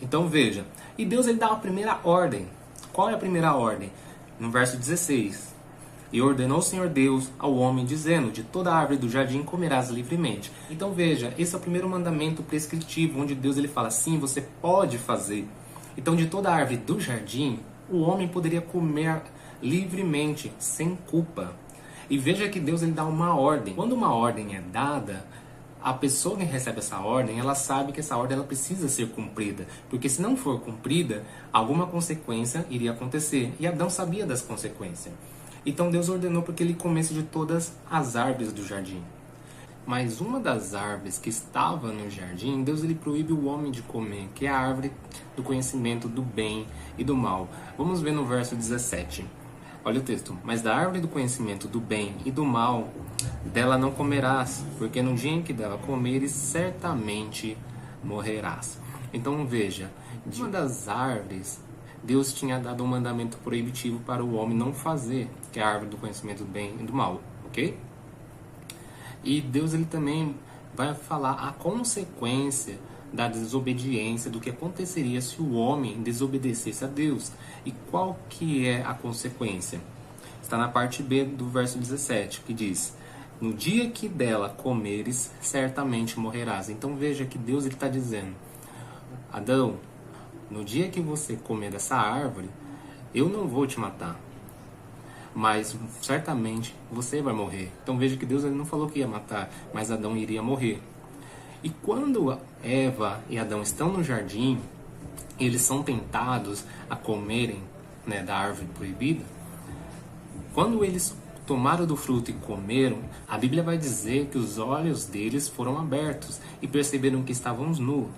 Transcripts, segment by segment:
Então veja, e Deus ele dá uma primeira ordem. Qual é a primeira ordem? No verso 16. E ordenou o Senhor Deus ao homem, dizendo, de toda árvore do jardim comerás livremente. Então veja, esse é o primeiro mandamento prescritivo, onde Deus ele fala, sim, você pode fazer. Então de toda árvore do jardim, o homem poderia comer livremente, sem culpa. E veja que Deus ele dá uma ordem. Quando uma ordem é dada, a pessoa que recebe essa ordem, ela sabe que essa ordem ela precisa ser cumprida. Porque se não for cumprida, alguma consequência iria acontecer. E Adão sabia das consequências. Então Deus ordenou para que ele comesse de todas as árvores do jardim. Mas uma das árvores que estava no jardim, Deus ele proíbe o homem de comer, que é a árvore do conhecimento do bem e do mal. Vamos ver no verso 17. Olha o texto. Mas da árvore do conhecimento do bem e do mal, dela não comerás, porque no dia em que dela comeres, certamente morrerás. Então veja, de uma das árvores, Deus tinha dado um mandamento proibitivo para o homem não fazer, que é a árvore do conhecimento do bem e do mal, ok? E Deus ele também vai falar a consequência da desobediência, do que aconteceria se o homem desobedecesse a Deus. E qual que é a consequência? Está na parte B do verso 17, que diz, no dia que dela comeres, certamente morrerás. Então veja que Deus está dizendo, Adão, no dia que você comer dessa árvore, eu não vou te matar, mas certamente você vai morrer. Então veja que Deus ele não falou que ia matar, mas Adão iria morrer. E quando Eva e Adão estão no jardim, eles são tentados a comerem, né, da árvore proibida. Quando eles tomaram do fruto e comeram, a Bíblia vai dizer que os olhos deles foram abertos e perceberam que estavam nus.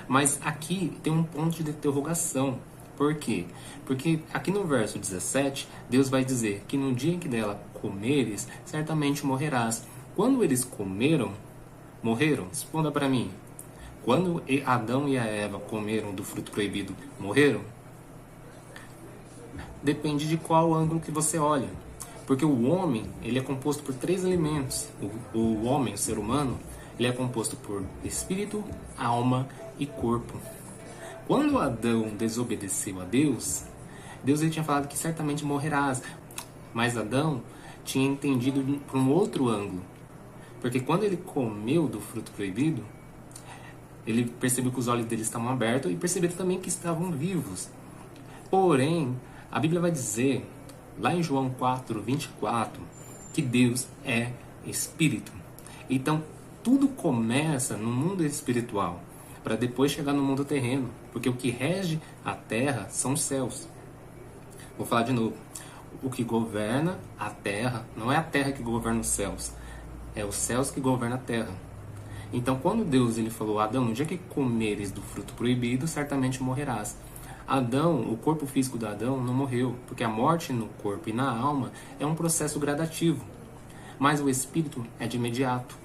Mas aqui tem um ponto de interrogação. Por quê? Porque aqui no verso 17, Deus vai dizer que no dia em que dela comeres, certamente morrerás. Quando eles comeram, morreram? Responda para mim. Quando Adão e a Eva comeram do fruto proibido, morreram? Depende de qual ângulo que você olha. Porque o homem, ele é composto por 3 elementos. O homem, o ser humano, ele é composto por espírito, alma e corpo. Quando Adão desobedeceu a Deus, Deus ele tinha falado que certamente morrerás. Mas Adão tinha entendido por um outro ângulo. Porque quando ele comeu do fruto proibido, ele percebeu que os olhos dele estavam abertos e percebeu também que estavam vivos. Porém, a Bíblia vai dizer, lá em João 4:24, que Deus é Espírito. Então, tudo começa no mundo espiritual, para depois chegar no mundo terreno. Porque o que rege a terra são os céus. Vou falar de novo. O que governa a terra, não é a terra que governa os céus, é os céus que governam a terra. Então, quando Deus ele falou, Adão, no dia que comeres do fruto proibido, certamente morrerás. Adão, o corpo físico de Adão não morreu, porque a morte no corpo e na alma é um processo gradativo, mas o espírito é de imediato.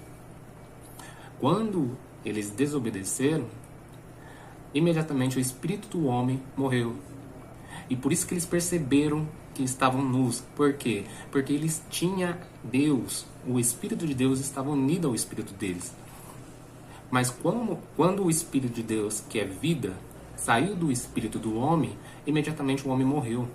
Quando eles desobedeceram, imediatamente o espírito do homem morreu. E por isso que eles perceberam que estavam nus. Por quê? Porque eles tinham Deus, o Espírito de Deus estava unido ao Espírito deles. Mas quando o Espírito de Deus, que é vida, saiu do Espírito do homem, imediatamente o homem morreu.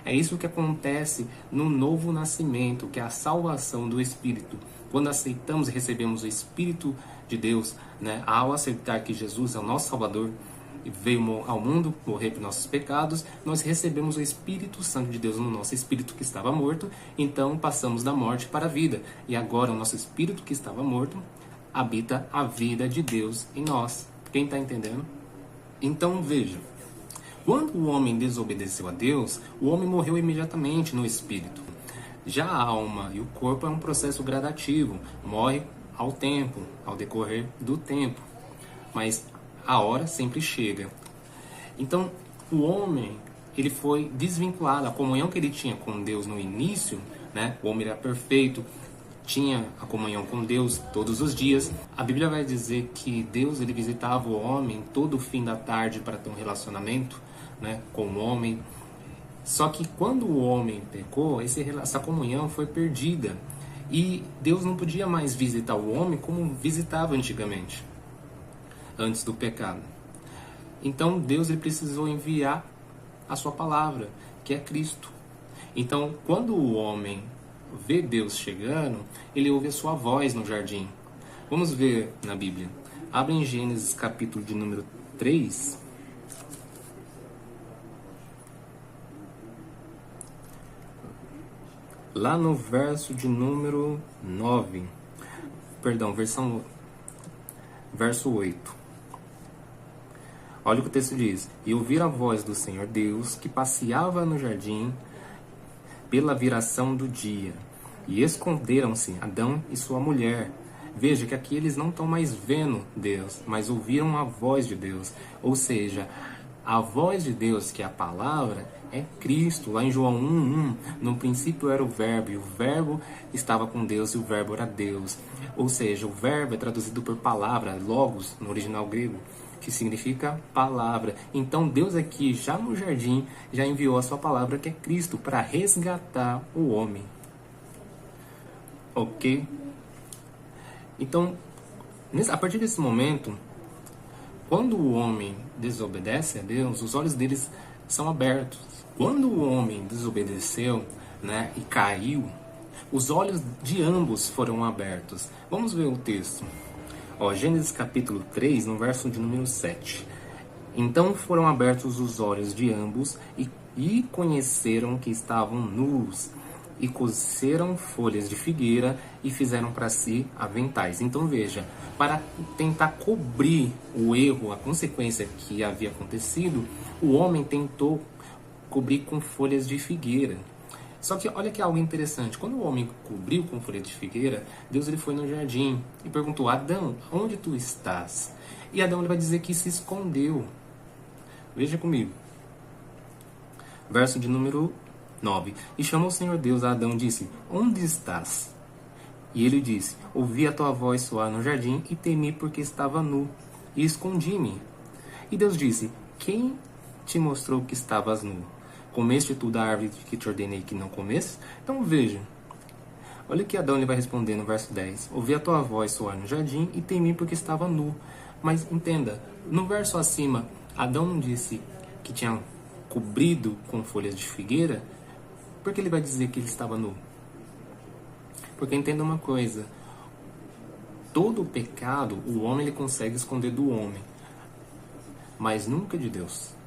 É isso que acontece no novo nascimento, que é a salvação do Espírito. Quando aceitamos e recebemos o Espírito de Deus, né, ao aceitar que Jesus é o nosso Salvador, e veio ao mundo morrer por nossos pecados, nós recebemos o Espírito Santo de Deus no nosso espírito que estava morto, então passamos da morte para a vida. E agora o nosso espírito que estava morto habita a vida de Deus em nós. Quem está entendendo? Então veja, quando o homem desobedeceu a Deus, o homem morreu imediatamente no espírito. Já a alma e o corpo é um processo gradativo, morre ao tempo, ao decorrer do tempo. Mas a hora sempre chega. Então, o homem, ele foi desvinculado. A comunhão que ele tinha com Deus no início, né? O homem era perfeito, tinha a comunhão com Deus todos os dias. A Bíblia vai dizer que Deus ele visitava o homem todo o fim da tarde para ter um relacionamento, né, com o homem. Só que quando o homem pecou, essa comunhão foi perdida. E Deus não podia mais visitar o homem como visitava antigamente, antes do pecado. Então Deus ele precisou enviar a sua palavra, que é Cristo. Então, quando o homem vê Deus chegando, ele ouve a sua voz no jardim. Vamos ver na Bíblia. Abre em Gênesis capítulo de número 3. Lá no verso de número 9. Perdão, verso 8. Olha o que o texto diz. E ouviram a voz do Senhor Deus, que passeava no jardim pela viração do dia. E esconderam-se Adão e sua mulher. Veja que aqui eles não estão mais vendo Deus, mas ouviram a voz de Deus. Ou seja, a voz de Deus, que é a palavra, é Cristo. Lá em João 1:1, no princípio era o verbo, e o verbo estava com Deus, e o verbo era Deus. Ou seja, o verbo é traduzido por palavra, logos, no original grego, que significa palavra. Então Deus aqui, já no jardim, já enviou a sua palavra, que é Cristo, para resgatar o homem. Ok? Então, a partir desse momento, quando o homem desobedece a Deus, os olhos deles são abertos. Quando o homem desobedeceu, né, e caiu, os olhos de ambos foram abertos. Vamos ver o texto. Gênesis capítulo 3, no verso de número 7. Então foram abertos os olhos de ambos e conheceram que estavam nus, e cozeram folhas de figueira e fizeram para si aventais. Então veja, para tentar cobrir o erro, a consequência que havia acontecido, o homem tentou cobrir com folhas de figueira. Só que olha que algo interessante, quando o homem cobriu com folha de figueira, Deus ele foi no jardim e perguntou: Adão, onde tu estás? E Adão ele vai dizer que se escondeu. Veja comigo. Verso de número 9. E chamou o Senhor Deus a Adão e disse: onde estás? E ele disse: ouvi a tua voz soar no jardim e temi porque estava nu e escondi-me. E Deus disse: quem te mostrou que estavas nu? Comeste tu da árvore que te ordenei que não comesses? Então veja, olha o que Adão ele vai responder no verso 10. Ouvi a tua voz soar no jardim e temi porque estava nu. Mas entenda, no verso acima, Adão não disse que tinha cobrido com folhas de figueira. Por que ele vai dizer que ele estava nu? Porque entenda uma coisa, todo o pecado, o homem ele consegue esconder do homem, mas nunca de Deus.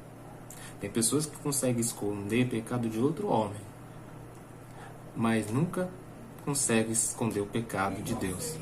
Tem pessoas que conseguem esconder o pecado de outro homem, mas nunca conseguem esconder o pecado de Deus.